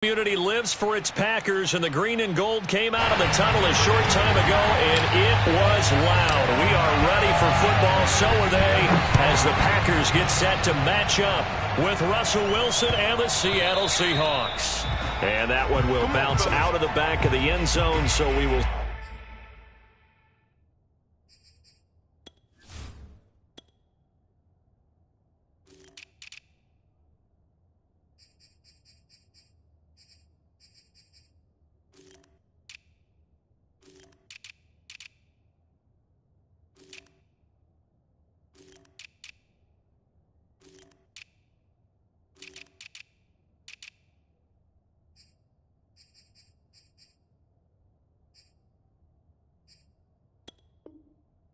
Community lives for its Packers, and the green and gold came out of the tunnel a short time ago, and it was loud. We are ready for football, so are they, as the Packers get set to match up with Russell Wilson and the Seattle Seahawks. And that one will bounce out of the back of the end zone, so we will...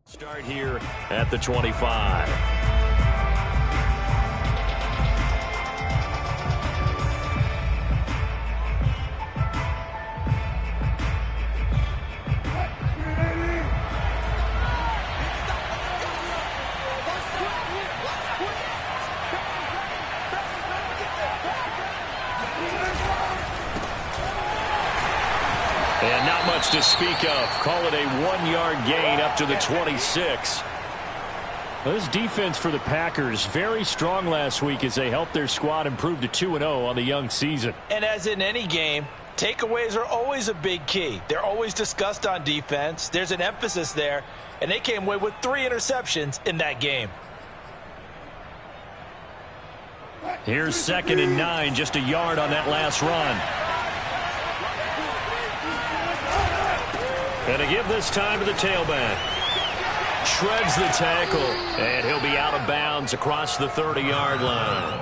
Start here at the 25. And not much to speak of. Call it a 1-yard gain up to the 26. Well, this defense for the Packers, very strong last week as they helped their squad improve to 2-0 on the young season. And as in any game, takeaways are always a big key. They're always discussed on defense. There's an emphasis there, and they came away with 3 interceptions in that game. Here's 2nd and 9, just a yard on that last run. And to give this time to the tailback. Shreds the tackle, and he'll be out of bounds across the 30-yard line.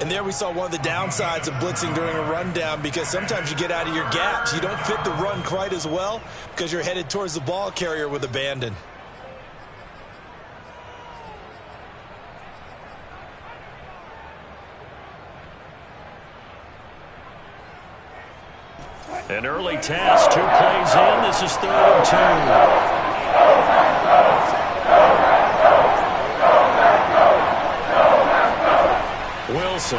And there we saw one of the downsides of blitzing during a rundown, because sometimes you get out of your gaps. You don't fit the run quite as well because you're headed towards the ball carrier with abandon. An early task, 2 plays in. This is 3rd and 2. Wilson.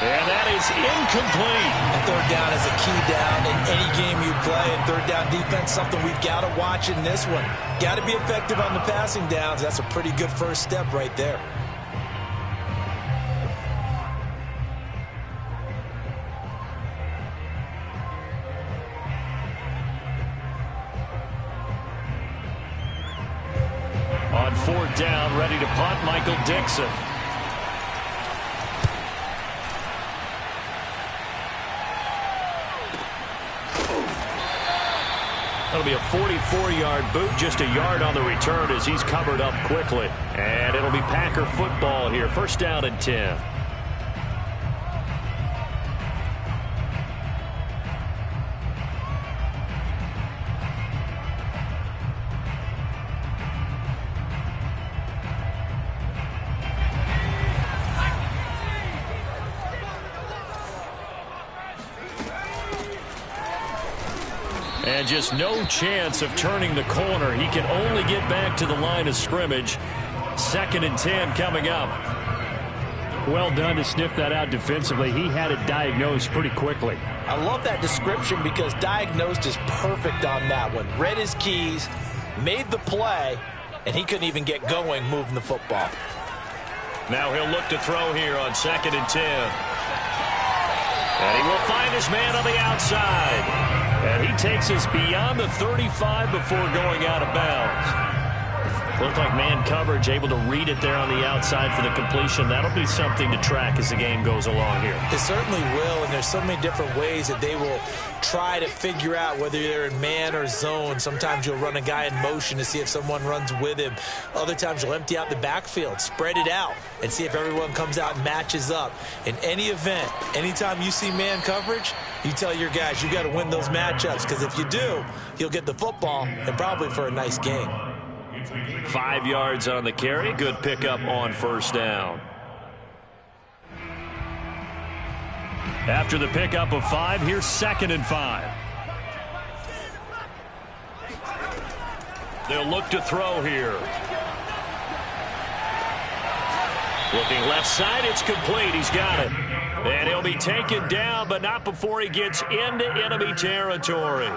And that is incomplete. And 3rd down is a key down in any game you play. And 3rd down defense, something we've got to watch in this one. Got to be effective on the passing downs. That's a pretty good first step right there. On 4th down, ready to punt, Michael Dixon. That'll be a 44-yard boot, just a yard on the return as he's covered up quickly. And it'll be Packer football here, 1st down and 10. And just no chance of turning the corner. He can only get back to the line of scrimmage. 2nd and 10 coming up. Well done to sniff that out defensively. He had it diagnosed pretty quickly. I love that description because diagnosed is perfect on that one. Read his keys, made the play, and he couldn't even get going moving the football. Now he'll look to throw here on 2nd and 10. And he will find his man on the outside. And he takes us beyond the 35 before going out of bounds. Looked like man coverage, able to read it there on the outside for the completion. That'll be something to track as the game goes along here. It certainly will, and there's so many different ways that they will try to figure out whether they're in man or zone. Sometimes you'll run a guy in motion to see if someone runs with him. Other times you'll empty out the backfield, spread it out, and see if everyone comes out and matches up. In any event, anytime you see man coverage, you tell your guys you got to win those matchups, because if you do, you'll get the football and probably for a nice game. 5 yards on the carry. Good pickup on 1st down. After the pickup of 5, here's 2nd and 5. They'll look to throw here. Looking left side, it's complete. He's got it. He'll be taken down, but not before he gets into enemy territory.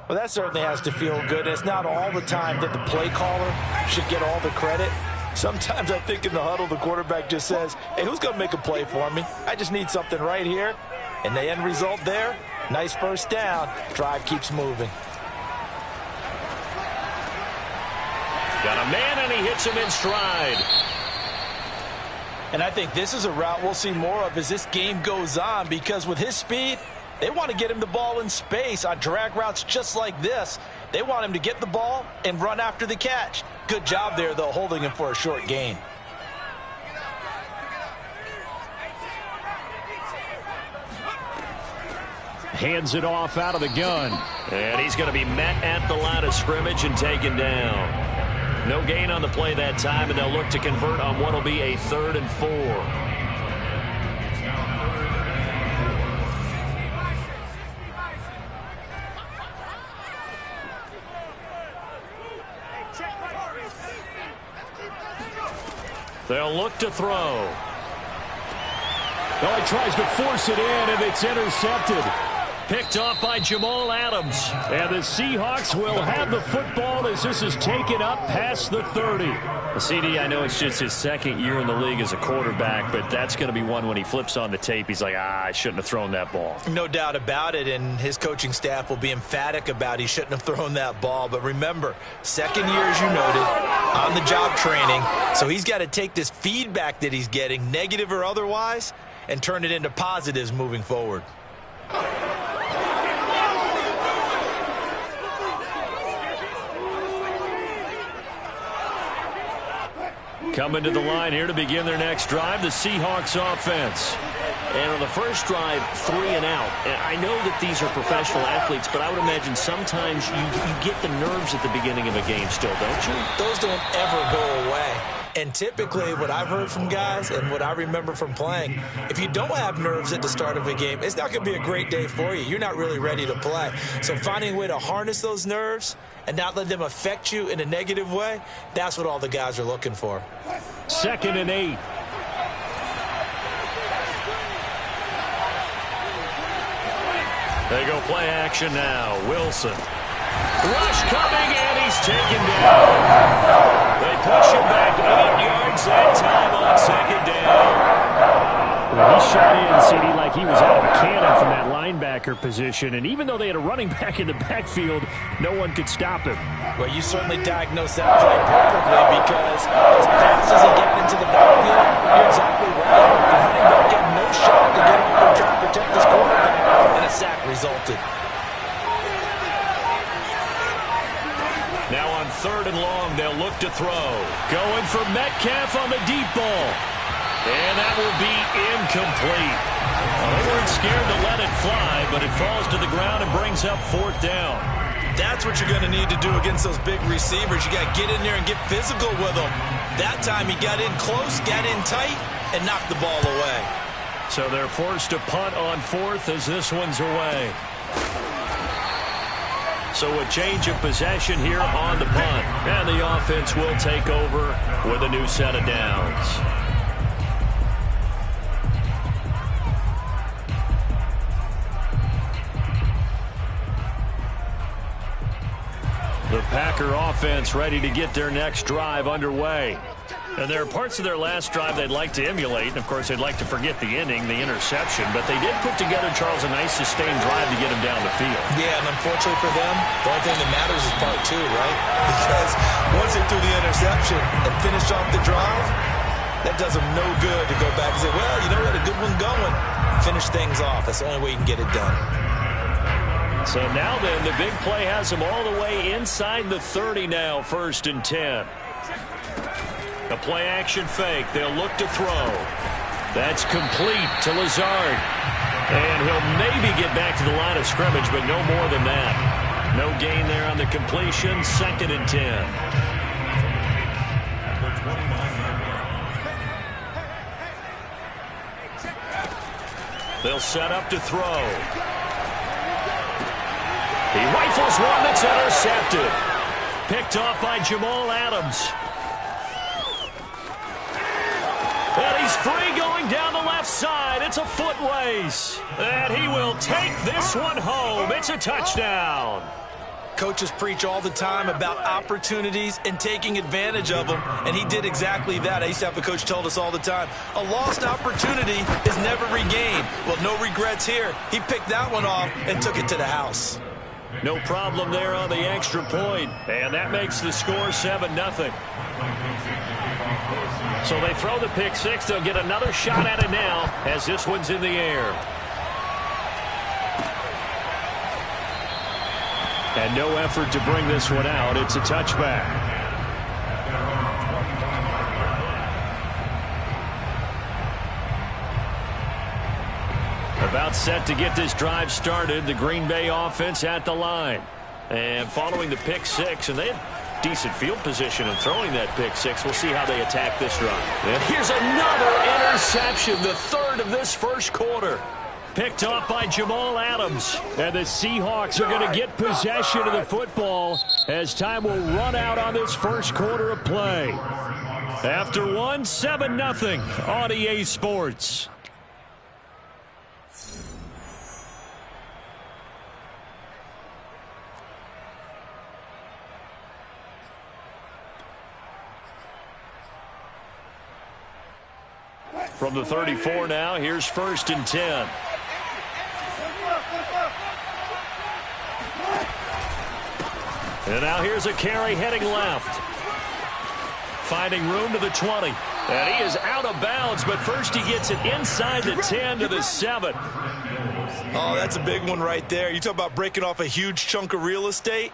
Well, that certainly has to feel good. It's not all the time that the play caller should get all the credit. Sometimes I think in the huddle, the quarterback just says, hey, who's going to make a play for me? I just need something right here. And the end result there, nice first down. Drive keeps moving. Got a man, and he hits him in stride. And I think this is a route we'll see more of as this game goes on, because with his speed, they want to get him the ball in space on drag routes just like this. They want him to get the ball and run after the catch. Good job there, though, holding him for a short gain. Hands it off out of the gun. And he's going to be met at the line of scrimmage and taken down. No gain on the play that time, and they'll look to convert on what will be a 3rd and 4. They'll look to throw. Oh, he tries to force it in, and it's intercepted. Picked off by Jamal Adams. And the Seahawks will have the football as this is taken up past the 30. CD, I know it's just his 2nd year in the league as a quarterback, but that's going to be one when he flips on the tape. He's like, I shouldn't have thrown that ball. No doubt about it, and his coaching staff will be emphatic about he shouldn't have thrown that ball. But remember, 2nd year, as you noted, on-the-job training. So he's got to take this feedback that he's getting, negative or otherwise, and turn it into positives moving forward. Coming to the line here to begin their next drive, the Seahawks offense. And on the first drive, 3 and out. And I know that these are professional athletes, but I would imagine sometimes you get the nerves at the beginning of a game still, don't you? Those don't ever go away. And typically what I've heard from guys and what I remember from playing, if you don't have nerves at the start of a game, it's not going to be a great day for you. You're not really ready to play. So finding a way to harness those nerves and not let them affect you in a negative way, that's what all the guys are looking for. 2nd and 8. They go play action now. Wilson. Rush coming, and he's taken down. They push him back 8 yards that time on 2nd down. Well, he shot in, CD, like he was out of a cannon from that linebacker position. And even though they had a running back in the backfield, no one could stop him. Well, you certainly diagnosed that play perfectly, because as fast as he got into the backfield, you're exactly right. The running back had no shot to get over and try to protect this quarterback, and a sack resulted. Now on 3rd and long, they'll look to throw. Going for Metcalf on the deep ball. And that will be incomplete. Well, they weren't scared to let it fly, but it falls to the ground and brings up 4th down. That's what you're going to need to do against those big receivers. You got to get in there and get physical with them. That time he got in close, got in tight, and knocked the ball away. So they're forced to punt on 4th as this one's away. So a change of possession here on the punt. And the offense will take over with a new set of downs. The Packer offense ready to get their next drive underway. And there are parts of their last drive they'd like to emulate. And, of course, they'd like to forget the inning, the interception. But they did put together, Charles, a nice sustained drive to get him down the field. Yeah, and unfortunately for them, the only thing that matters is part 2, right? Because once they threw the interception and finished off the drive, that does them no good to go back and say, well, you know what, a good one going. Finish things off. That's the only way you can get it done. So now then, the big play has them all the way inside the 30 now, 1st and 10. The play-action fake. They'll look to throw. That's complete to Lazard. And he'll maybe get back to the line of scrimmage, but no more than that. No gain there on the completion. 2nd and 10. They'll set up to throw. He rifles one that's intercepted. Picked off by Jamal Adams. And he's free going down the left side. It's It's a foot race. And he will take this one home. It's a touchdown. Coaches preach all the time about opportunities and taking advantage of them, and he did exactly that. I used to have a coach tell us all the time, a lost opportunity is never regained. Well, no regrets here. He picked that one off and took it to the house. No problem there on the extra point, and that makes the score 7-0. So they throw the pick six. They'll get another shot at it now as this one's in the air. And no effort to bring this one out. It's a touchback. About set to get this drive started. The Green Bay offense at the line. And following the pick six, and they had decent field position in throwing that pick six. We'll see how they attack this drive. And here's another interception, the third of this first quarter. Picked off by Jamal Adams. And the Seahawks are going to get possession of the football as time will run out on this first quarter of play. After one, 7-0 on EA Sports. From the 34 now, here's 1st and 10. And now here's a carry heading left. Finding room to the 20. And he is out of bounds, but first he gets it inside the 10 to the 7. Oh, that's a big one right there. You talk about breaking off a huge chunk of real estate.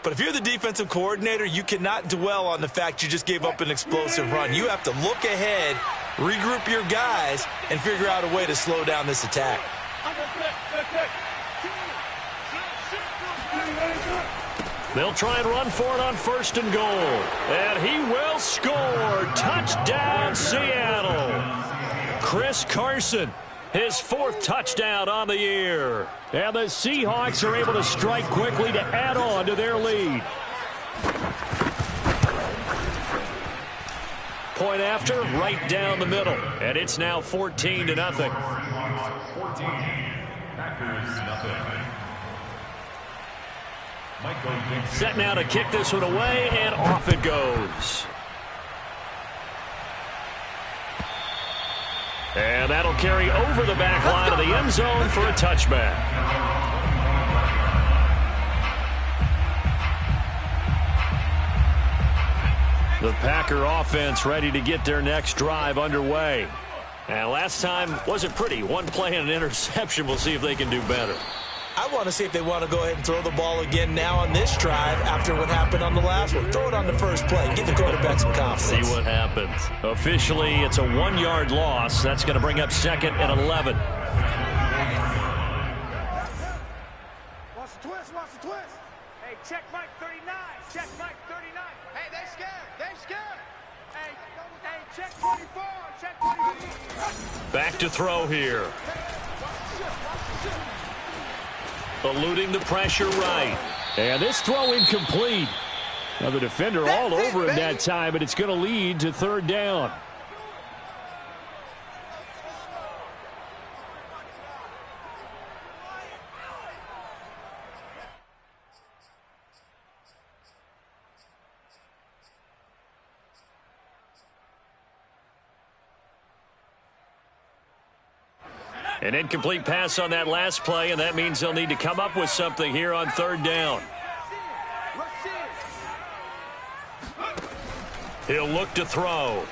But if you're the defensive coordinator, you cannot dwell on the fact you just gave up an explosive run. You have to look ahead, regroup your guys, and figure out a way to slow down this attack. They'll try and run for it on 1st and goal. And he will score. Touchdown, Seattle. Chris Carson, his 4th touchdown on the year. And the Seahawks are able to strike quickly to add on to their lead. Point after, right down the middle. And it's now 14-0. 14, Packers, nothing. Set now to kick this one away, and off it goes. And that'll carry over the back line of the end zone for a touchback. The Packer offense ready to get their next drive underway. And last time wasn't pretty. One play and an interception. We'll see if they can do better. I want to see if they want to go ahead and throw the ball again now on this drive after what happened on the last one. Throw it on the first play. Get the quarterback some confidence. See what happens. Officially, it's a 1-yard loss. That's going to bring up 2nd and 11. Watch the twist. Watch the twist. Hey, check Mike 39. Check Mike 39. Hey, they scared. They scared. Hey, check 24. Check 24. Back to throw here. Eluding the pressure right. And this throw incomplete. Now the defender all over him that time, but it's going to lead to 3rd down. An incomplete pass on that last play, and that means they'll need to come up with something here on 3rd down. He'll look to throw.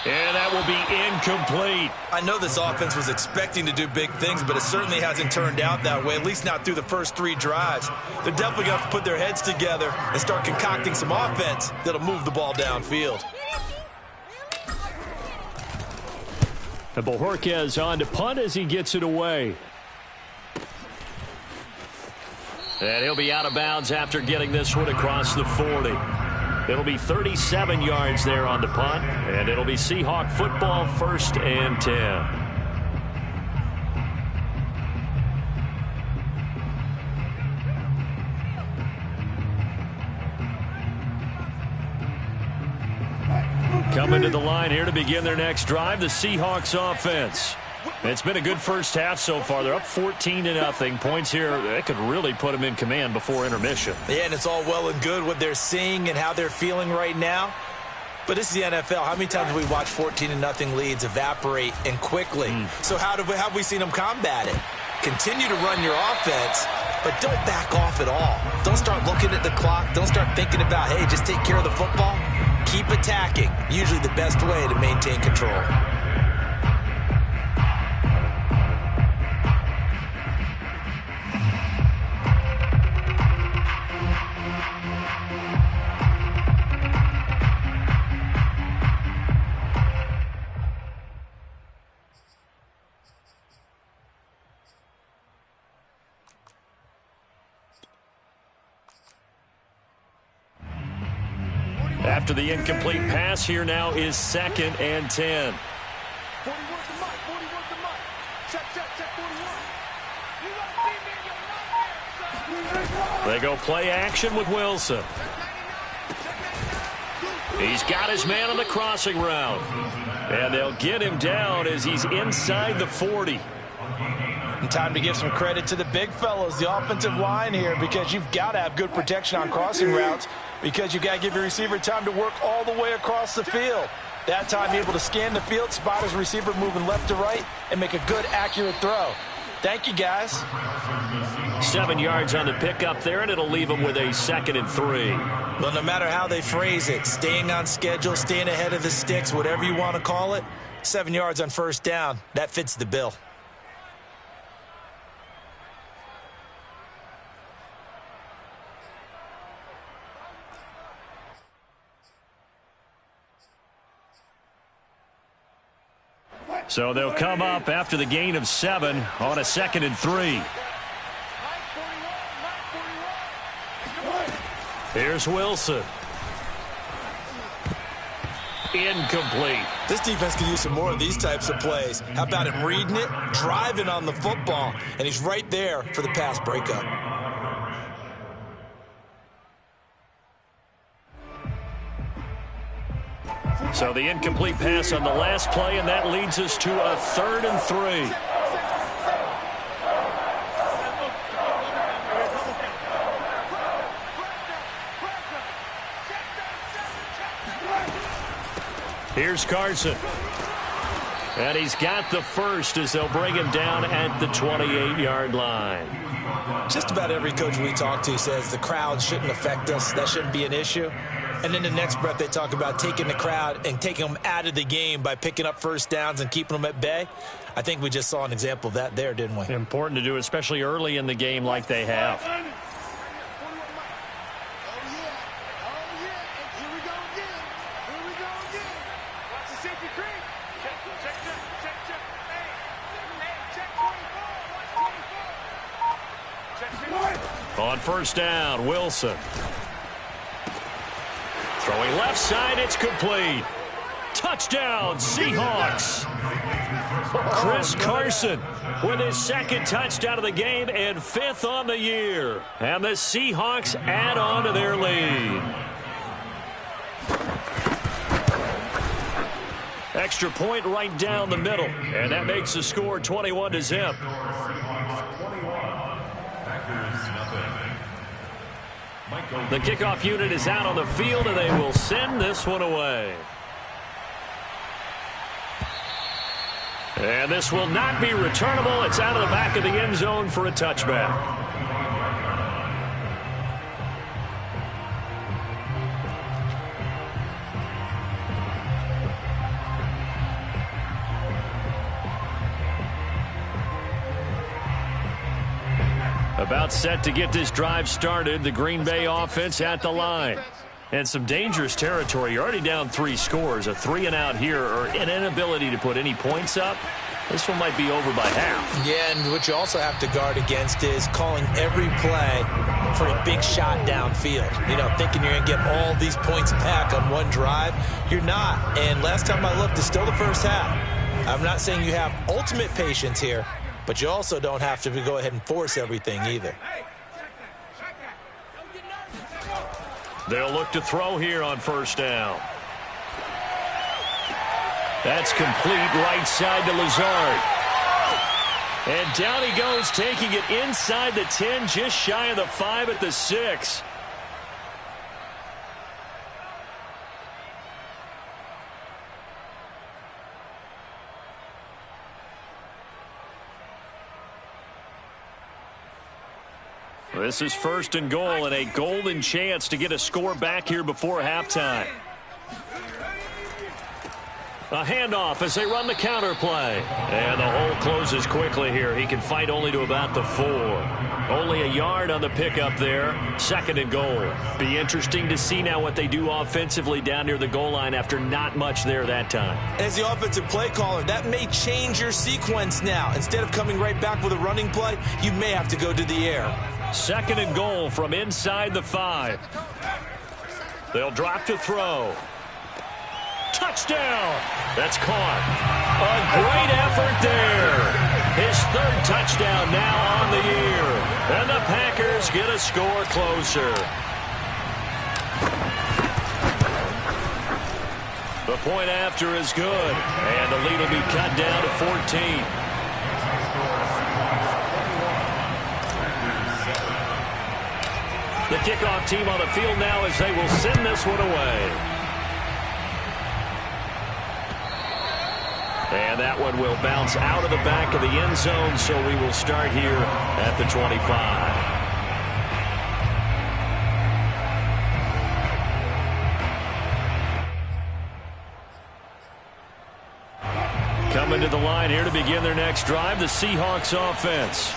And that will be incomplete. I know this offense was expecting to do big things, but it certainly hasn't turned out that way, at least not through the first 3 drives. They're definitely going to have to put their heads together and start concocting some offense that'll move the ball downfield. And Bojorquez on to punt as he gets it away. And he'll be out of bounds after getting this one across the 40. It'll be 37 yards there on the punt, and it'll be Seahawk football 1st and 10. Coming to the line here to begin their next drive, the Seahawks offense. It's been a good first half so far. They're up 14-0. Points here, that could really put them in command before intermission. Yeah, and it's all well and good what they're seeing and how they're feeling right now. But this is the NFL. How many times have we watched 14-0 leads evaporate and quickly? So how have we seen them combat it? Continue to run your offense, but don't back off at all. Don't start looking at the clock. Don't start thinking about, hey, just take care of the football. Keep attacking. Usually the best way to maintain control. After the incomplete pass, here now is 2nd and 10. 40 worth the mic, 40 worth the mic. Check, 41. They go play action with Wilson. He's got his man on the crossing route. And they'll get him down as he's inside the 40. And time to give some credit to the big fellows, the offensive line here, because you've got to have good protection on crossing routes, because you've got to give your receiver time to work all the way across the field. That time, able to scan the field, spot his receiver moving left to right, and make a good, accurate throw. Thank you, guys. 7 yards on the pickup there, and it'll leave them with a 2nd and 3. Well, no matter how they phrase it, staying on schedule, staying ahead of the sticks, whatever you want to call it, 7 yards on first down, that fits the bill. So they'll come up after the gain of 7 on a 2nd and 3. Here's Wilson. Incomplete. This defense could use some more of these types of plays. How about him reading it, driving on the football, and he's right there for the pass breakup. So the incomplete pass on the last play, and that leads us to a 3rd and 3. Here's Carson. And he's got the first as they'll bring him down at the 28-yard line. Just about every coach we talk to says the crowd shouldn't affect us. That shouldn't be an issue. And in the next breath, they talk about taking the crowd and taking them out of the game by picking up first downs and keeping them at bay. I think we just saw an example of that there, didn't we? Important to do, especially early in the game like they have. On first down, Wilson. Throwing left side, it's complete. Touchdown, Seahawks. Chris Carson with his 2nd touchdown of the game and 5th on the year. And the Seahawks add on to their lead. Extra point right down the middle. And that makes the score 21-0. The kickoff unit is out on the field, and they will send this one away. And this will not be returnable. It's out of the back of the end zone for a touchback. About set to get this drive started. The Green Bay offense at the line. And some dangerous territory. You're already down 3 scores. A 3-and-out here, or an inability to put any points up. This one might be over by half. Yeah, and what you also have to guard against is calling every play for a big shot downfield. You know, thinking you're going to get all these points back on one drive. You're not. And last time I looked, it's still the first half. I'm not saying you have ultimate patience here, but you also don't have to go ahead and force everything either. They'll look to throw here on first down. That's complete right side to Lazard. And down he goes, taking it inside the 10, just shy of the 5 at the 6. This is 1st and goal and a golden chance to get a score back here before halftime. A handoff as they run the counter play. And the hole closes quickly here. He can fight only to about the 4. Only a yard on the pickup there. 2nd and goal. Be interesting to see now what they do offensively down near the goal line after not much there that time. As the offensive play caller, that may change your sequence now. Instead of coming right back with a running play, you may have to go to the air. 2nd and goal from inside the 5. They'll drop to throw. Touchdown! That's caught. A great effort there. His 3rd touchdown now on the year. And the Packers get a score closer. The point after is good. And the lead will be cut down to 14. The kickoff team on the field now as they will send this one away. And that one will bounce out of the back of the end zone, so we will start here at the 25. Coming to the line here to begin their next drive, the Seahawks offense.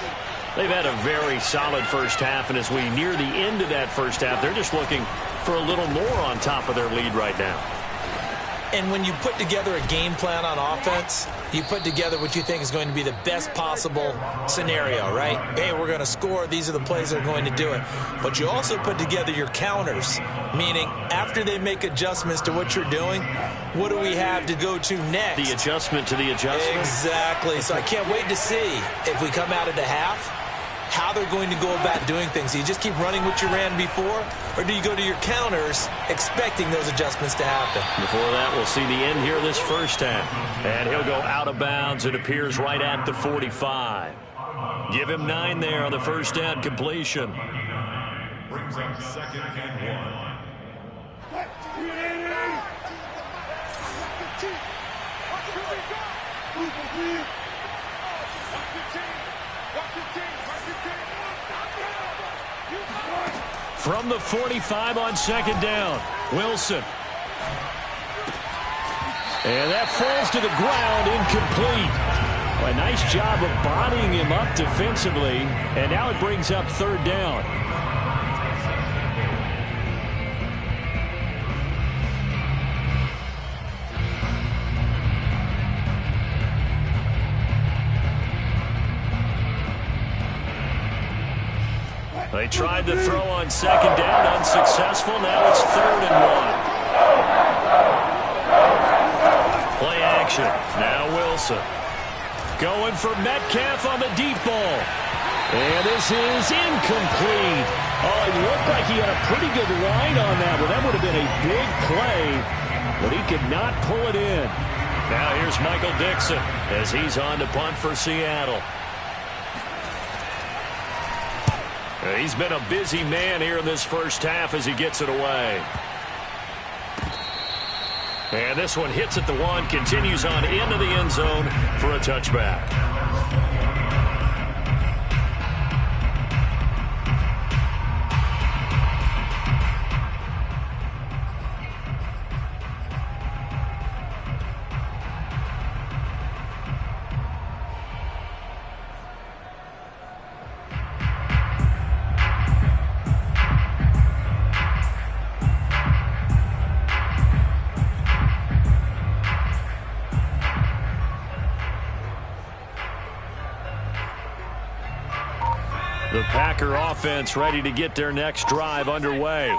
They've had a very solid first half, and as we near the end of that first half, they're just looking for a little more on top of their lead right now. And when you put together a game plan on offense, you put together what you think is going to be the best possible scenario, right? Hey, we're going to score. These are the plays that are going to do it. But you also put together your counters, meaning after they make adjustments to what you're doing, what do we have to go to next? The adjustment to the adjustment. Exactly. So I can't wait to see if we come out at the half, how they're going to go about doing things. Do you just keep running what you ran before, or do you go to your counters expecting those adjustments to happen? Before that, we'll see the end here this first half. And he'll go out of bounds. It appears right at the 45. Give him 9 there on the first down completion. Brings up 2nd and 1. From the 45 on 2nd down, Wilson. And that falls to the ground, incomplete. Well, a nice job of bodying him up defensively, and now it brings up 3rd down. They tried to throw on 2nd down, unsuccessful. Now it's 3rd and 1. Play action. Now Wilson. Going for Metcalf on the deep ball. And this is incomplete. Oh, it looked like he had a pretty good line on that, but that would have been a big play. But he could not pull it in. Now here's Michael Dixon as he's on to punt for Seattle. He's been a busy man here in this first half as he gets it away. And this one hits at the 1, continues on into the end zone for a touchback. The Packer offense ready to get their next drive underway.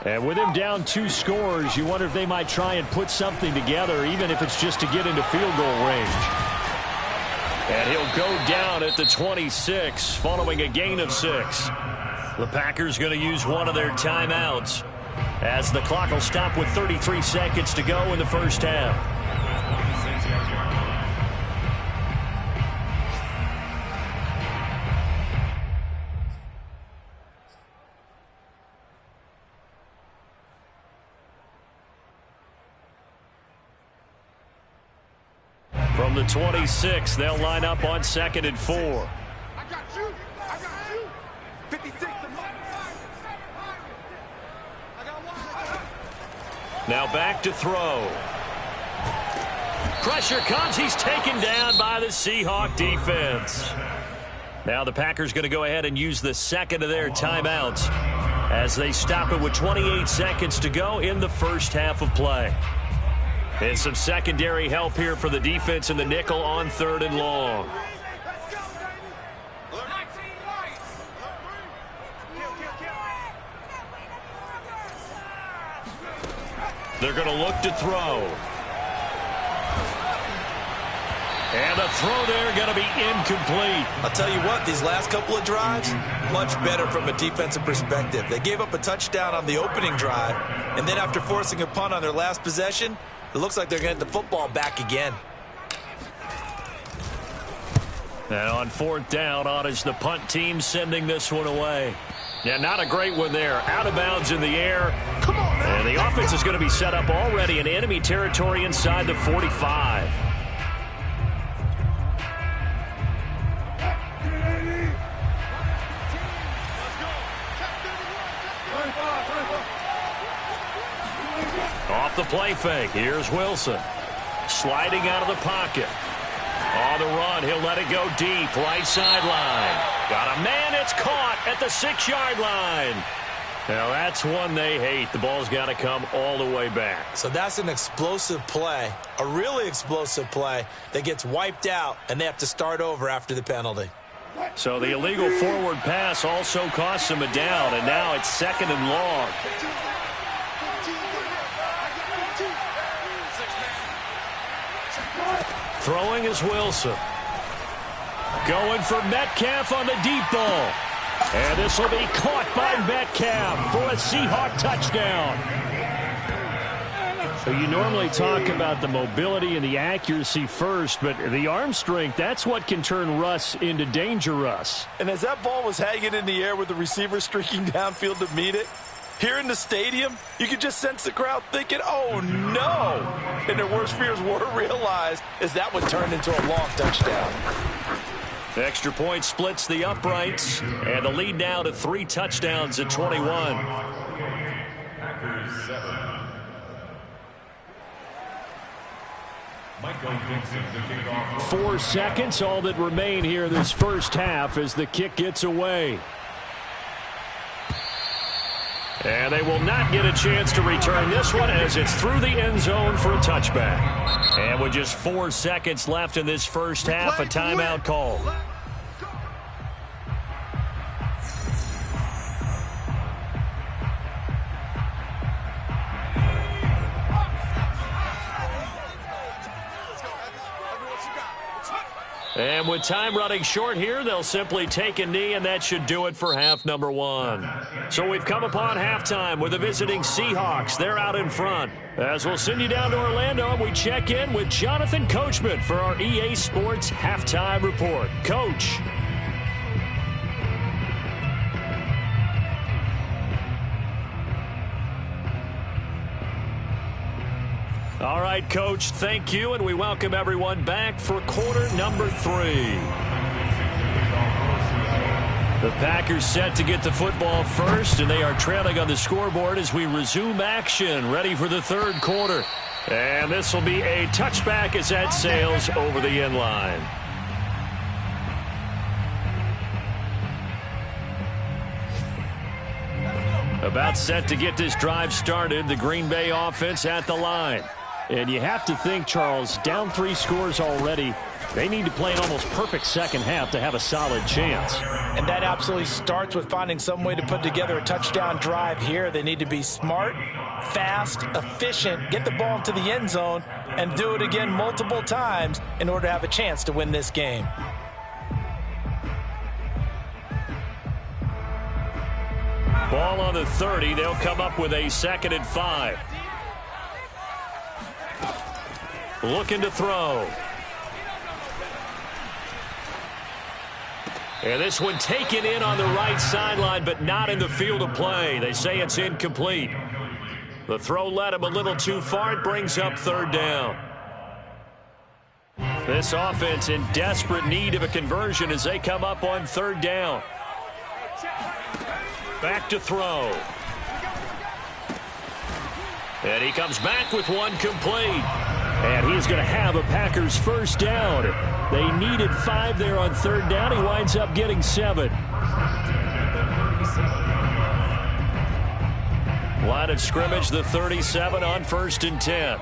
And with him down 2 scores, you wonder if they might try and put something together, even if it's just to get into field goal range. And he'll go down at the 26 following a gain of 6. The Packers going to use one of their timeouts as the clock will stop with 33 seconds to go in the first half. From the 26, they'll line up on 2nd and 4. I got you. 56 to I got one. Now back to throw. Pressure comes. He's taken down by the Seahawk defense. Now the Packers going to go ahead and use the second of their timeouts as they stop it with 28 seconds to go in the first half of play. And some secondary help here for the defense in the nickel on 3rd and long. They're going to look to throw. And the throw there going to be incomplete. I'll tell you what, these last couple of drives, much better from a defensive perspective. They gave up a touchdown on the opening drive, and then after forcing a punt on their last possession, it looks like they're going to get the football back again. And on 4th down, on is the punt team sending this one away. Yeah, not a great one there. Out of bounds in the air. And the offense is going to be set up already in enemy territory inside the 45. Off the play fake. Here's Wilson. Sliding out of the pocket. On the run, he'll let it go deep. Right sideline. Got a man. It's caught at the 6-yard line. Now that's one they hate. The ball's got to come all the way back. So that's an explosive play, a really explosive play that gets wiped out, and they have to start over after the penalty. So the illegal forward pass also costs him a down, and now it's 2nd and long. Throwing is Wilson. Going for Metcalf on the deep ball. And this will be caught by Metcalf for a Seahawk touchdown. So you normally talk about the mobility and the accuracy first, but the arm strength, that's what can turn Russ into danger Russ. And as that ball was hanging in the air with the receiver streaking downfield to meet it, here in the stadium, you could just sense the crowd thinking, oh, no. And their worst fears were realized as that one turned into a long touchdown. The extra point splits the uprights, and the lead now to 3 touchdowns at 21. Packers 7. Michael Dixon to kick off. 4 seconds, all that remain here this first half as the kick gets away. And they will not get a chance to return this one as it's through the end zone for a touchback. And with just 4 seconds left in this first half, a timeout call. And with time running short here, they'll simply take a knee, and that should do it for half number 1. So we've come upon halftime with the visiting Seahawks. They're out in front. As we'll send you down to Orlando, we check in with Jonathan Coachman for our EA Sports Halftime Report. Coach. All right, Coach, thank you, and we welcome everyone back for quarter number 3. The Packers set to get the football first, and they are trailing on the scoreboard as we resume action, ready for the 3rd quarter. And this will be a touchback as that sails over the end line. About set to get this drive started, the Green Bay offense at the line. And you have to think, Charles, down 3 scores already. They need to play an almost perfect second half to have a solid chance. And that absolutely starts with finding some way to put together a touchdown drive here. They need to be smart, fast, efficient, get the ball into the end zone, and do it again multiple times in order to have a chance to win this game. Ball on the 30. They'll come up with a 2nd and 5. Looking to throw. And this one taken in on the right sideline, but not in the field of play. They say it's incomplete. The throw led him a little too far. It brings up 3rd down. This offense in desperate need of a conversion as they come up on 3rd down. Back to throw. And he comes back with one complete. And he's going to have a Packers first down. They needed 5 there on 3rd down. He winds up getting 7. Line of scrimmage, the 37 on 1st and 10.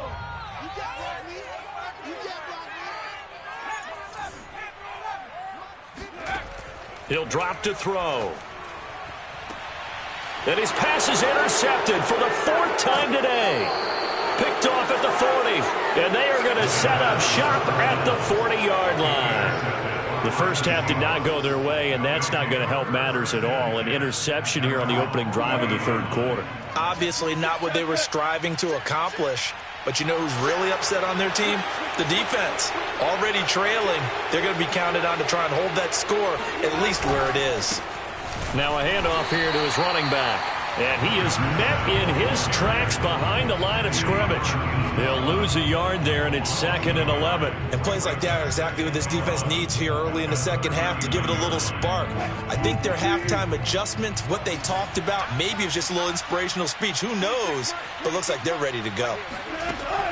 He'll drop to throw. And his pass is intercepted for the 4th time today. Picked off at the 40. And they are going to set up shop at the 40-yard line. The first half did not go their way, and that's not going to help matters at all. An interception here on the opening drive of the 3rd quarter. Obviously not what they were striving to accomplish. But you know who's really upset on their team? The defense. Already trailing. They're going to be counted on to try and hold that score at least where it is. Now a handoff here to his running back. And he is met in his tracks behind the line of scrimmage. They'll lose a yard there, and it's 2nd and 11. And plays like that are exactly what this defense needs here early in the second half to give it a little spark. I think their halftime adjustment, what they talked about, maybe it was just a little inspirational speech. Who knows? But looks like they're ready to go.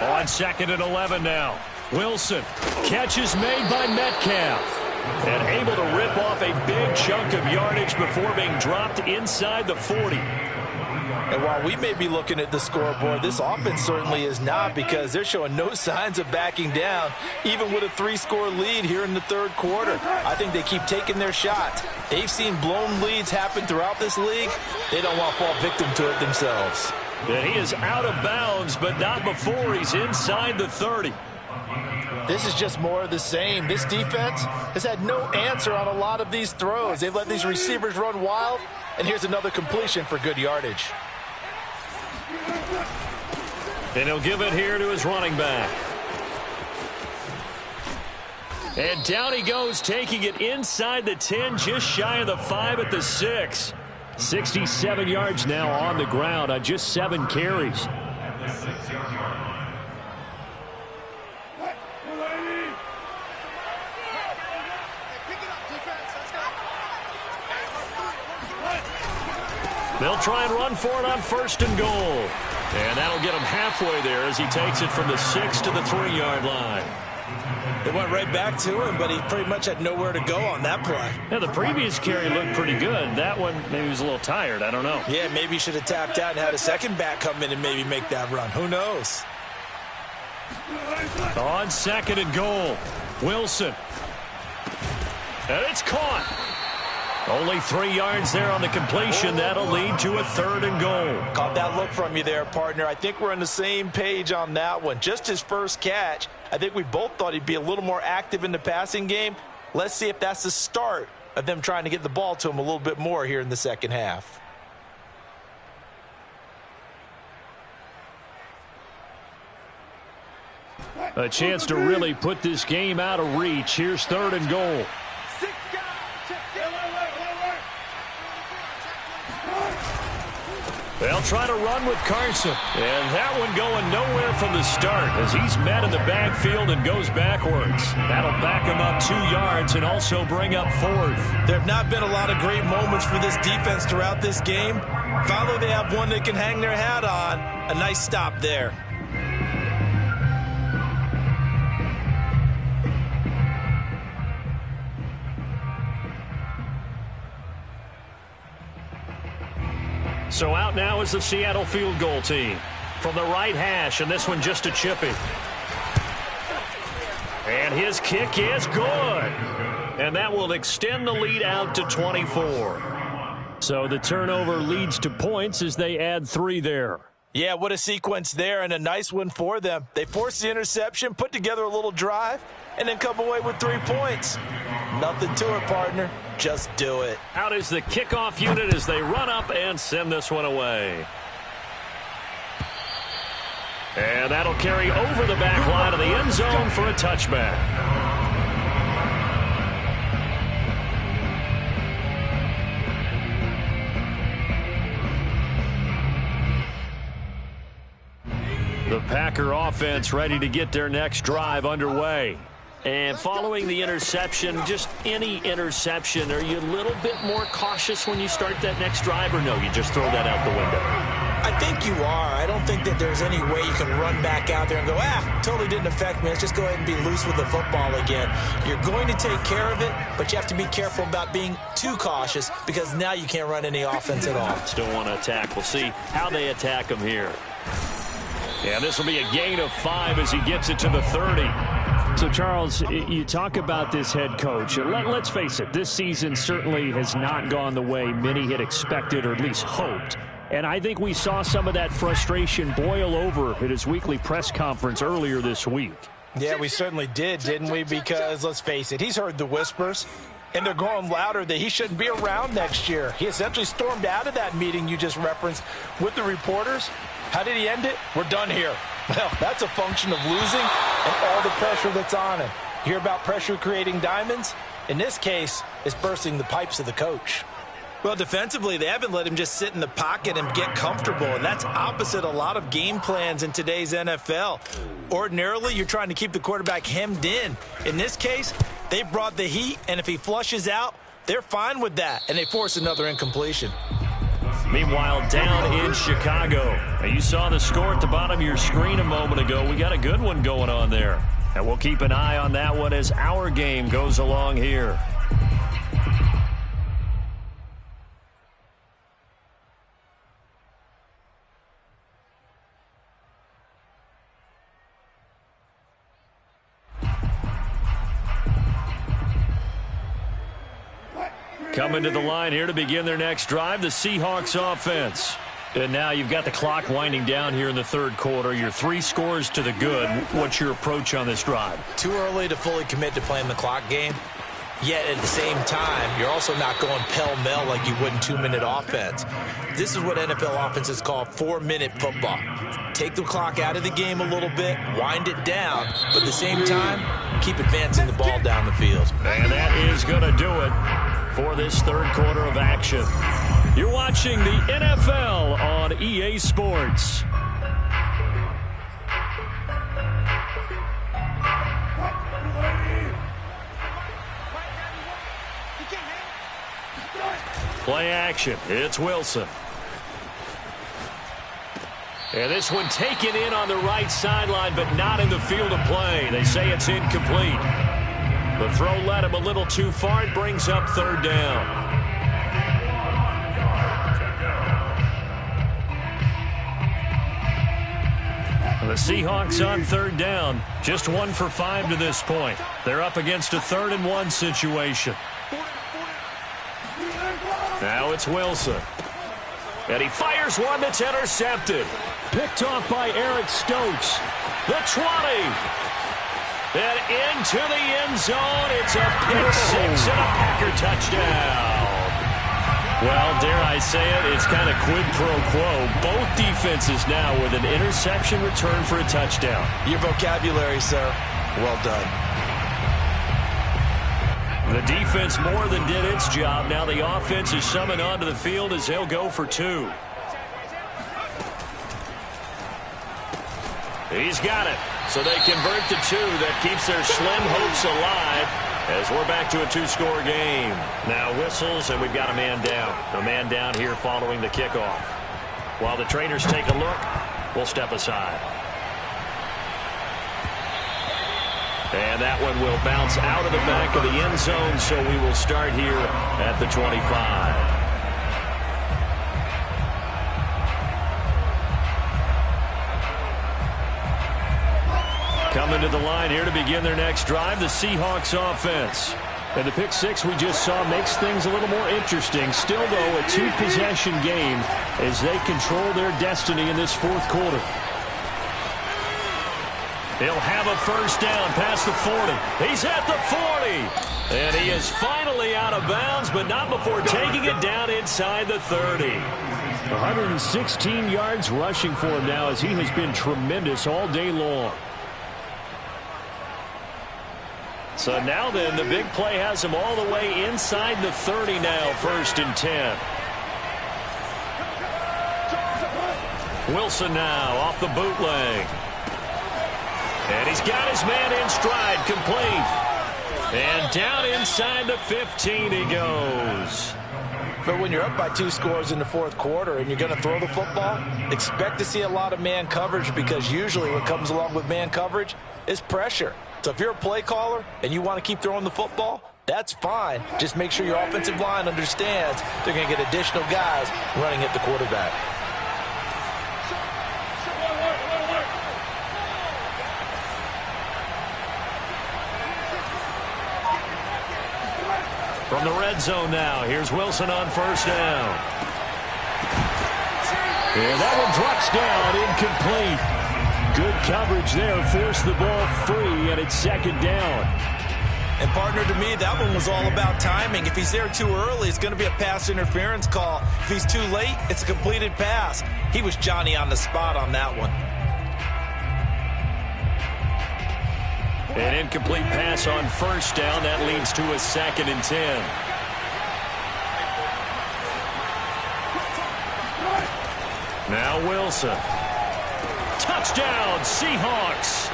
On 2nd and 11 now. Wilson. Catch is made by Metcalf. And able to rip off a big chunk of yardage before being dropped inside the 40. And while we may be looking at the scoreboard, this offense certainly is not, because they're showing no signs of backing down, even with a 3-score lead here in the 3rd quarter. I think they keep taking their shots. They've seen blown leads happen throughout this league. They don't want to fall victim to it themselves. And he is out of bounds, but not before he's inside the 30. This is just more of the same. This defense has had no answer on a lot of these throws. They've let these receivers run wild, and here's another completion for good yardage. And he'll give it here to his running back. And down he goes, taking it inside the 10, just shy of the 5 at the 6. 67 yards now on the ground on just 7 carries. They'll try and run for it on 1st and goal. And that'll get him halfway there as he takes it from the 6 to the 3-yard line. They went right back to him, but he pretty much had nowhere to go on that play. Yeah, the previous carry looked pretty good. That one, maybe he was a little tired. I don't know. Yeah, maybe he should have tapped out and had a second back come in and maybe make that run. Who knows? On 2nd and goal, Wilson. And it's caught. Only 3 yards there on the completion. That'll lead to a 3rd and goal. Caught that look from you there, partner. I think we're on the same page on that one. Just his first catch. I think we both thought he'd be a little more active in the passing game. Let's see if that's the start of them trying to get the ball to him a little bit more here in the second half. A chance to really put this game out of reach. Here's 3rd and goal. They'll try to run with Carson. And that one going nowhere from the start as he's met in the backfield and goes backwards. That'll back him up 2 yards and also bring up 4th. There have not been a lot of great moments for this defense throughout this game. Finally, they have one they can hang their hat on. A nice stop there. So out now is the Seattle field goal team. From the right hash, and this one just a chippy. And his kick is good. And that will extend the lead out to 24. So the turnover leads to points as they add 3 there. Yeah, what a sequence there, and a nice one for them. They forced the interception, put together a little drive, and then come away with 3 points. Nothing to it, partner. Just do it. Out is the kickoff unit as they run up and send this one away. And that'll carry over the back line of the end zone for a touchback. The Packer offense ready to get their next drive underway. And following the interception, just any interception, are you a little bit more cautious when you start that next drive, or no, you just throw that out the window? I think you are. I don't think that there's any way you can run back out there and go, totally didn't affect me. Let's just go ahead and be loose with the football again. You're going to take care of it, but you have to be careful about being too cautious because now you can't run any offense at all. Still want to attack. We'll see how they attack him here. Yeah, this will be a gain of 5 as he gets it to the 30. So, Charles, you talk about this head coach. Let's face it, this season certainly has not gone the way many had expected or at least hoped. And I think we saw some of that frustration boil over at his weekly press conference earlier this week. Yeah, we certainly did, didn't we? Because, let's face it, he's heard the whispers, and they're going louder that he shouldn't be around next year. He essentially stormed out of that meeting you just referenced with the reporters. How did he end it? We're done here. Well, that's a function of losing and all the pressure that's on him. Hear about pressure creating diamonds? In this case, it's bursting the pipes of the coach. Well, defensively, they haven't let him just sit in the pocket and get comfortable, and that's opposite a lot of game plans in today's NFL. Ordinarily, you're trying to keep the quarterback hemmed in. In this case, they brought the heat, and if he flushes out, they're fine with that, and they force another incompletion. Meanwhile, down in Chicago. Now, you saw the score at the bottom of your screen a moment ago. We got a good one going on there. And we'll keep an eye on that one as our game goes along here. Coming to the line here to begin their next drive, the Seahawks offense. And now you've got the clock winding down here in the third quarter. You're 3 scores to the good. What's your approach on this drive? Too early to fully commit to playing the clock game. Yet at the same time, you're also not going pell-mell like you would in 2-minute offense. This is what NFL offenses call 4-minute football. Take the clock out of the game a little bit, wind it down, but at the same time, keep advancing the ball down the field. And that is going to do it for this third quarter of action. You're watching the NFL on EA Sports. Play action. It's Wilson. And this one taken in on the right sideline, but not in the field of play. They say it's incomplete. The throw led him a little too far. It brings up third down. The Seahawks on third down. Just 1 for 5 to this point. They're up against a 3rd and 1 situation. Now it's Wilson. And he fires one that's intercepted. Picked off by Eric Stokes. The 20. And into the end zone. It's a pick 6 and a Packer touchdown. Well, dare I say it, it's kind of quid pro quo. Both defenses now with an interception return for a touchdown. Your vocabulary, sir. Well done. The defense more than did its job. Now the offense is summoned onto the field as they'll go for 2. He's got it. So they convert to 2. That keeps their slim hopes alive as we're back to a 2-score game. Now whistles, and we've got a man down. A man down here following the kickoff. While the trainers take a look, we'll step aside. And that one will bounce out of the back of the end zone, so we will start here at the 25. Coming to the line here to begin their next drive, the Seahawks offense. And the pick 6 we just saw makes things a little more interesting. Still, though, a 2-possession game as they control their destiny in this fourth quarter. He'll have a first down past the 40. He's at the 40. And he is finally out of bounds, but not before taking it down inside the 30. 116 yards rushing for him now as he has been tremendous all day long. So now then, the big play has him all the way inside the 30 now, 1st and 10. Wilson now off the bootleg. And he's got his man in stride, complete. inside the 15 he goes. But when you're up by 2 scores in the fourth quarter and you're going to throw the football, expect to see a lot of man coverage, because usually what comes along with man coverage is pressure. So if you're a play caller and you want to keep throwing the football, that's fine. Just make sure your offensive line understands they're going to get additional guys running at the quarterback. From the red zone now, here's Wilson on first down. And that one drops down, incomplete. Good coverage there, forced the ball free, and it's second down. And partner, to me, that one was all about timing. If he's there too early, it's going to be a pass interference call. If he's too late, it's a completed pass. He was Johnny on the spot on that one. An incomplete pass on first down. That leads to a 2nd and 10. Now Wilson. Touchdown, Seahawks.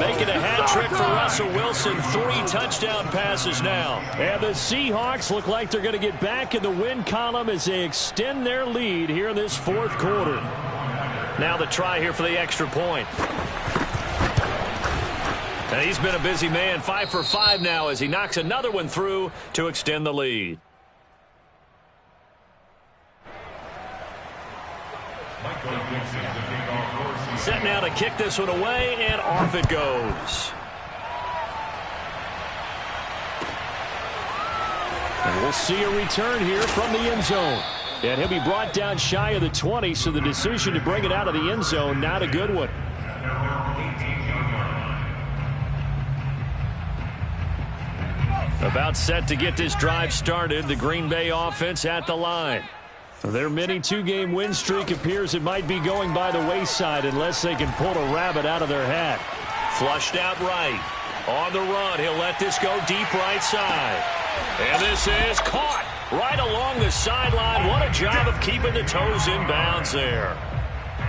Making a hat trick for Russell Wilson. 3 touchdown passes now. And the Seahawks look like they're going to get back in the win column as they extend their lead here in this fourth quarter. Now the try here for the extra point. And he's been a busy man, 5 for 5 now as he knocks another one through to extend the lead. Set now to kick this one away, and off it goes. And we'll see a return here from the end zone. And he'll be brought down shy of the 20, so the decision to bring it out of the end zone, not a good one. About set to get this drive started, the Green Bay offense at the line. Their mini 2-game win streak appears it might be going by the wayside unless they can pull a rabbit out of their hat. Flushed out right. On the run, he'll let this go deep right side. And this is caught right along the sideline. What a job of keeping the toes in bounds there.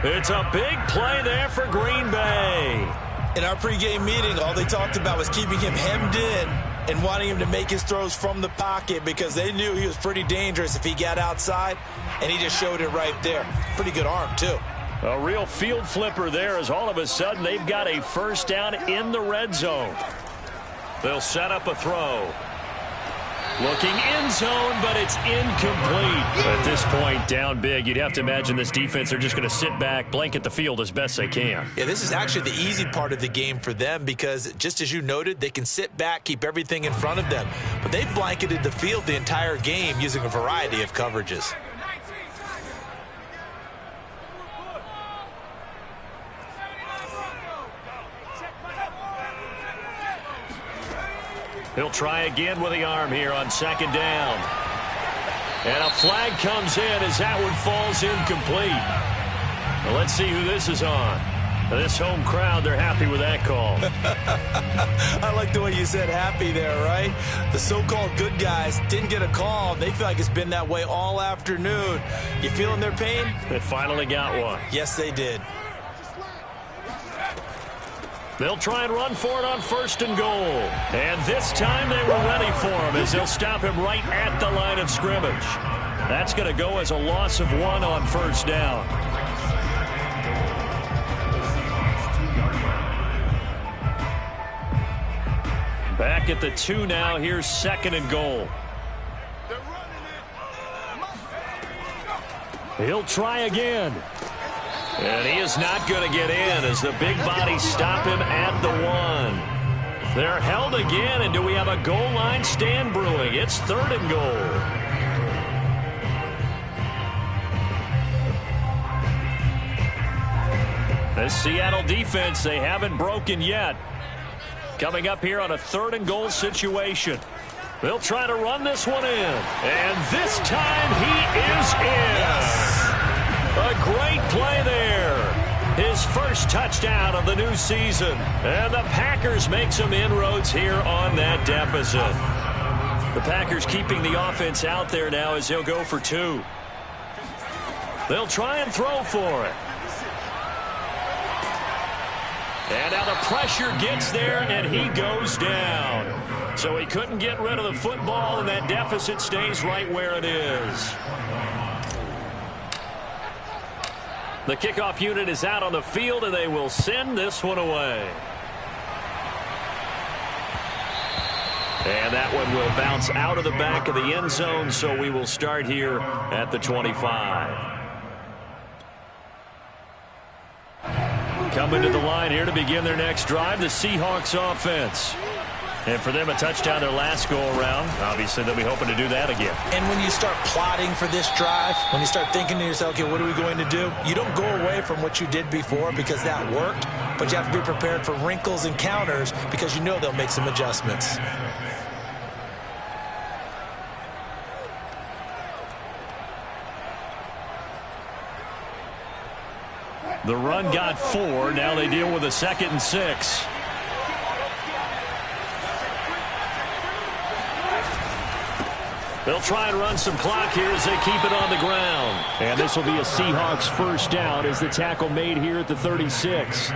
It's a big play there for Green Bay. In our pregame meeting, all they talked about was keeping him hemmed in and wanting him to make his throws from the pocket, because they knew he was pretty dangerous if he got outside, and he just showed it right there. Pretty good arm, too. A real field flipper there, as all of a sudden they've got a first down in the red zone. They'll set up a throw. Looking end zone, but it's incomplete. At this point, down big, you'd have to imagine this defense are just going to sit back, blanket the field as best they can. Yeah, this is actually the easy part of the game for them, because just as you noted, they can sit back, keep everything in front of them. But they've blanketed the field the entire game using a variety of coverages. He'll try again with the arm here on second down. And a flag comes in as that one falls incomplete. Well, let's see who this is on. This home crowd, they're happy with that call. I like the way you said happy there, right? The so-called good guys didn't get a call. They feel like it's been that way all afternoon. You feeling their pain? They finally got one. Yes, they did. They'll try and run for it on first and goal. And this time they were ready for him as they'll stop him right at the line of scrimmage. That's going to go as a loss of 1 on first down. Back at the 2 now. Here's second and goal. He'll try again. And he is not going to get in as the big bodies stop him at the 1. They're held again, and do we have a goal line stand brewing? It's third and goal. This Seattle defense, they haven't broken yet. Coming up here on a third and goal situation. They'll try to run this one in. And this time he is in. A great play there. His first touchdown of the new season. And the Packers make some inroads here on that deficit. The Packers keeping the offense out there now as they'll go for 2. They'll try and throw for it. And now the pressure gets there, and he goes down. So he couldn't get rid of the football, and that deficit stays right where it is. The kickoff unit is out on the field, and they will send this one away. And that one will bounce out of the back of the end zone, so we will start here at the 25. Coming to the line here to begin their next drive, the Seahawks offense. And for them, a touchdown their last go-around. Obviously, they'll be hoping to do that again. And when you start plotting for this drive, when you start thinking to yourself, okay, what are we going to do? You don't go away from what you did before because that worked, but you have to be prepared for wrinkles and counters because you know they'll make some adjustments. The run got 4. Now they deal with a 2nd and 6. They'll try and run some clock here as they keep it on the ground. And this will be a Seahawks first down as the tackle made here at the 36.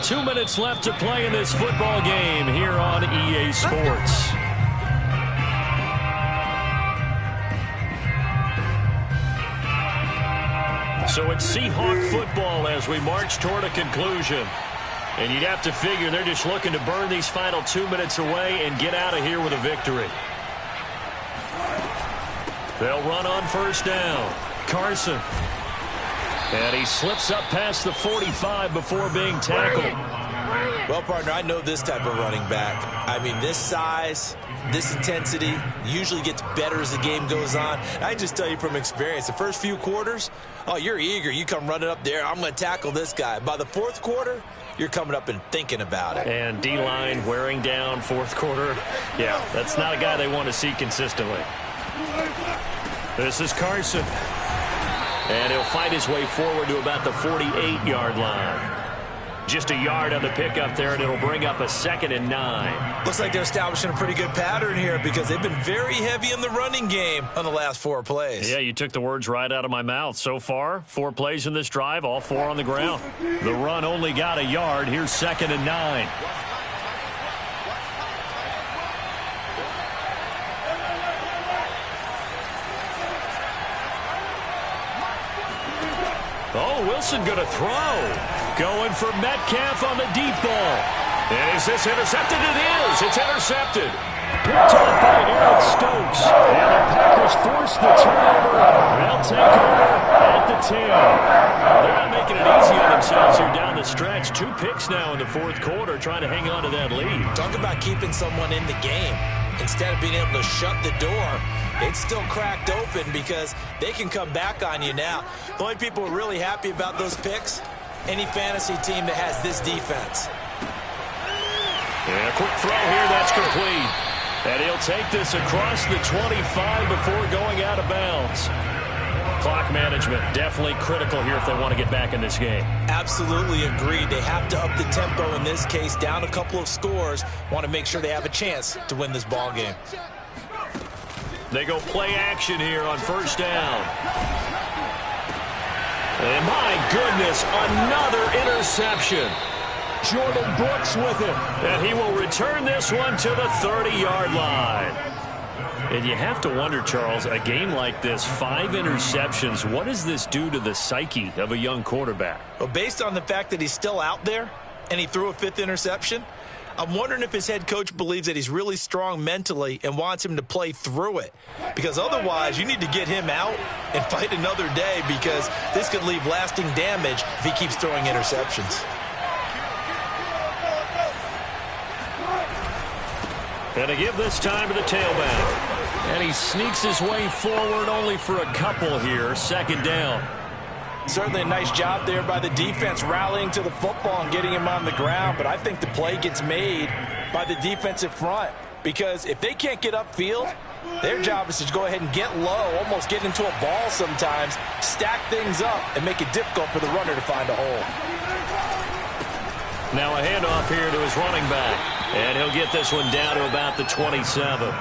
2 minutes left to play in this football game here on EA Sports. So it's Seahawk football as we march toward a conclusion. And you'd have to figure they're just looking to burn these final 2 minutes away and get out of here with a victory. They'll run on first down. Carson. And he slips up past the 45 before being tackled. Well, partner, I know this type of running back. I mean, this size, this intensity usually gets better as the game goes on. I just tell you from experience, the first few quarters, oh, you're eager. You come running up there, I'm going to tackle this guy. By the fourth quarter, you're coming up and thinking about it. And D-line wearing down fourth quarter. Yeah, that's not a guy they want to see consistently. This is Carson. And he'll fight his way forward to about the 48-yard line. Just a yard on the pickup there, and it'll bring up a 2nd and 9. Looks like they're establishing a pretty good pattern here because they've been very heavy in the running game on the last 4 plays. Yeah, you took the words right out of my mouth. So far, 4 plays in this drive, all 4 on the ground. The run only got a yard. Here's 2nd and 9. Oh, Wilson going to throw. Going for Metcalf on the deep ball. And is this intercepted? It is. It's intercepted. Picked off by Aaron Stokes. And the Packers force the turnover. They'll take over at the 10. They're not making it easy on themselves here down the stretch. 2 picks now in the fourth quarter, trying to hang on to that lead. Talk about keeping someone in the game. Instead of being able to shut the door, it's still cracked open because they can come back on you now. The only people who are really happy about those picks, any fantasy team that has this defense. And a quick throw here, that's complete. And he'll take this across the 25 before going out of bounds. Clock management, definitely critical here if they want to get back in this game. Absolutely agreed. They have to up the tempo in this case, down a couple of scores. Want to make sure they have a chance to win this ball game. They go play action here on first down. And my goodness, another interception. Jordan Brooks with it. And he will return this one to the 30-yard line. And you have to wonder, Charles, a game like this, 5 interceptions, what does this do to the psyche of a young quarterback? Well, based on the fact that he's still out there and he threw a 5th interception, I'm wondering if his head coach believes that he's really strong mentally and wants him to play through it. Because otherwise, you need to get him out and fight another day because this could leave lasting damage if he keeps throwing interceptions. And to give this time to the tailback. And he sneaks his way forward only for a couple here. 2nd down. Certainly a nice job there by the defense rallying to the football and getting him on the ground. But I think the play gets made by the defensive front. Because if they can't get upfield, their job is to go ahead and get low, almost get into a ball sometimes, stack things up, and make it difficult for the runner to find a hole. Now a handoff here to his running back. And he'll get this one down to about the 27.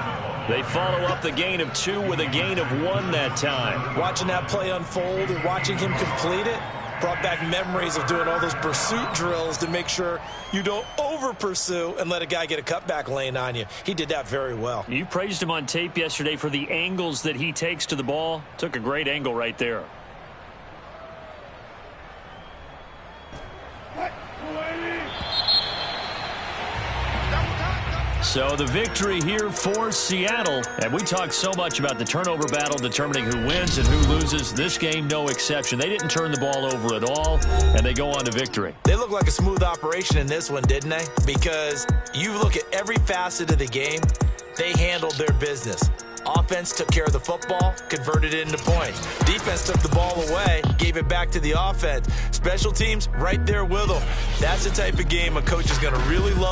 They follow up the gain of 2 with a gain of 1 that time. Watching that play unfold and watching him complete it, Brought back memories of doing all those pursuit drills to make sure you don't over-pursue and let a guy get a cutback lane on you. He did that very well. You praised him on tape yesterday for the angles that he takes to the ball. Took a great angle right there. So the victory here for Seattle. And we talked so much about the turnover battle determining who wins and who loses. This game, no exception. They didn't turn the ball over at all, and they go on to victory. They look like a smooth operation in this one, didn't they? Because you look at every facet of the game, they handled their business. Offense took care of the football, converted it into points. Defense took the ball away, gave it back to the offense. Special teams right there with them. That's the type of game a coach is going to really love.